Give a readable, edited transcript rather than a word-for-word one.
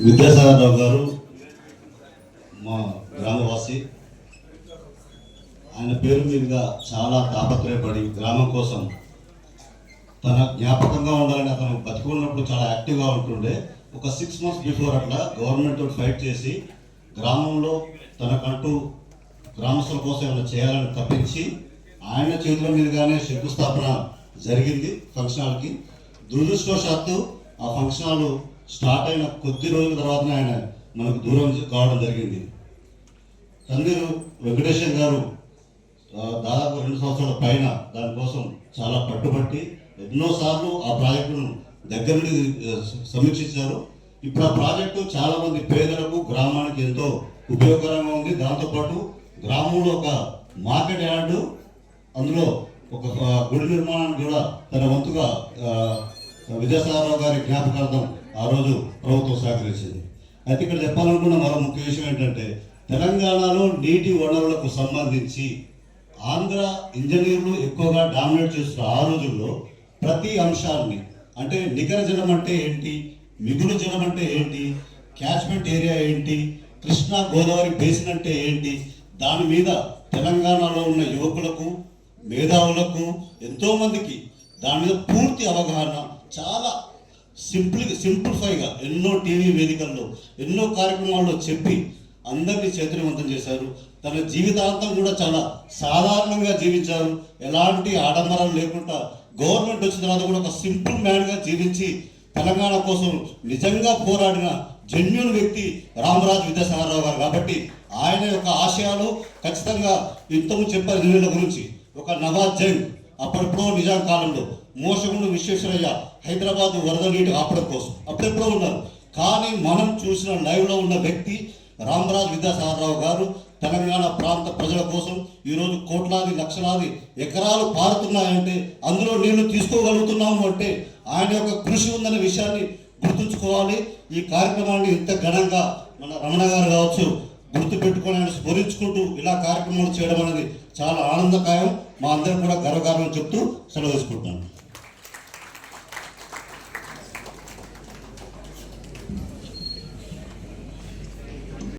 విద్యాసాగరరావు గారు మా గ్రామవాసి. ఆయన పేరు మీదుగా చాలా తాపత్రయపడి గ్రామం కోసం తన జ్ఞాపకంగా ఉండాలని అతను బతుకున్నప్పుడు చాలా యాక్టివ్గా ఉంటుండే. ఒక 6 months బిఫోర్ అట్లా గవర్నమెంట్ ఫైట్ చేసి గ్రామంలో తనకంటూ గ్రామస్తుల కోసం ఏమైనా చేయాలని తప్పించి ఆయన చేతుల మీదుగానే శంకుస్థాపన జరిగింది ఫంక్షన్ హాల్కి. దురదృష్టవశాత్తు ఆ ఫంక్షన్ హాల్ స్టార్ట్ అయిన కొద్ది రోజుల తర్వాతనే ఆయన మనకు దూరం కావడం జరిగింది. తండ్రి వెంకటేశ్వర గారు దాదాపు 2 సంవత్సరాల పైన దానికోసం చాలా పట్టుబట్టి ఎన్నోసార్లు ఆ ప్రాజెక్టును దగ్గర నుండి సమీక్షించారు. ఇప్పుడు ఆ ప్రాజెక్టు చాలా మంది పేదలకు గ్రామానికి ఎంతో ఉపయోగకరంగా ఉంది. దాంతోపాటు గ్రామంలో ఒక మార్కెట్ యార్డు, అందులో ఒక గుడి నిర్మాణానికి కూడా తన వంతుగా విద్యాసాగరరావు గారి జ్ఞాపకార్థం ఆ రోజు ప్రభుత్వం సహకరించింది. అయితే ఇక్కడ చెప్పాలనుకున్న మరో ముఖ్య విషయం ఏంటంటే, తెలంగాణలో నీటి వనరులకు సంబంధించి ఆంధ్ర ఇంజనీర్లు ఎక్కువగా డామినేట్ చేస్తున్న ఆ రోజుల్లో ప్రతి అంశాన్ని, అంటే నికర జలం అంటే ఏంటి, మిగులు జలం అంటే ఏంటి, క్యాచ్మెంట్ ఏరియా ఏంటి, కృష్ణా గోదావరి బేసిన్ అంటే ఏంటి, దాని మీద తెలంగాణలో ఉన్న యువకులకు మేధావులకు ఎంతోమందికి దాని మీద పూర్తి అవగాహన చాలా సింప్లిఫైగా ఎన్నో టీవీ వేదికల్లో ఎన్నో కార్యక్రమాల్లో చెప్పి అందరినీ చైతన్యవంతం చేశారు. తన జీవితాంతం కూడా చాలా సాధారణంగా జీవించారు. ఎలాంటి ఆడంబరాలు లేకుండా గవర్నమెంట్ వచ్చిన తర్వాత కూడా ఒక సింపుల్ మ్యాన్గా జీవించి తెలంగాణ కోసం నిజంగా పోరాడిన జెన్యూన్ వ్యక్తి రామరాజు విద్యాసాగరరావు గారు. కాబట్టి ఆయన యొక్క ఆశయాలు ఖచ్చితంగా ఇంతకుముందు చెప్పారు నిధుల గురించి. ఒక నవాజ్ జంగ్ అప్పుడెప్పుడో నిజాం కాలంలో, మోసగుండు విశ్వేశ్వరయ్య హైదరాబాద్ వరద నీటి ఆపడం కోసం అప్పుడెప్పుడో ఉన్నారు. కానీ మనం చూసిన లైవ్లో ఉన్న వ్యక్తి రామరాజు విద్యాసాగరరావు గారు తెలంగాణ ప్రాంత ప్రజల కోసం ఈరోజు కోట్లాది లక్షలాది ఎకరాలు పారుతున్నాయంటే, అందులో నీళ్లు తీసుకోగలుగుతున్నాము అంటే ఆయన యొక్క కృషి ఉందనే విషయాన్ని గుర్తుంచుకోవాలి. ఈ కార్యక్రమాన్ని ఇంత ఘనంగా మన రమణ గారు కావచ్చు గుర్తుపెట్టుకొని ఆయన స్మరించుకుంటూ ఇలా కార్యక్రమాలు చేయడం అనేది చాలా ఆనందకాయం. మా అందరం కూడా గర్వకారణం చెప్తూ సెలవు తీసుకుంటున్నాను.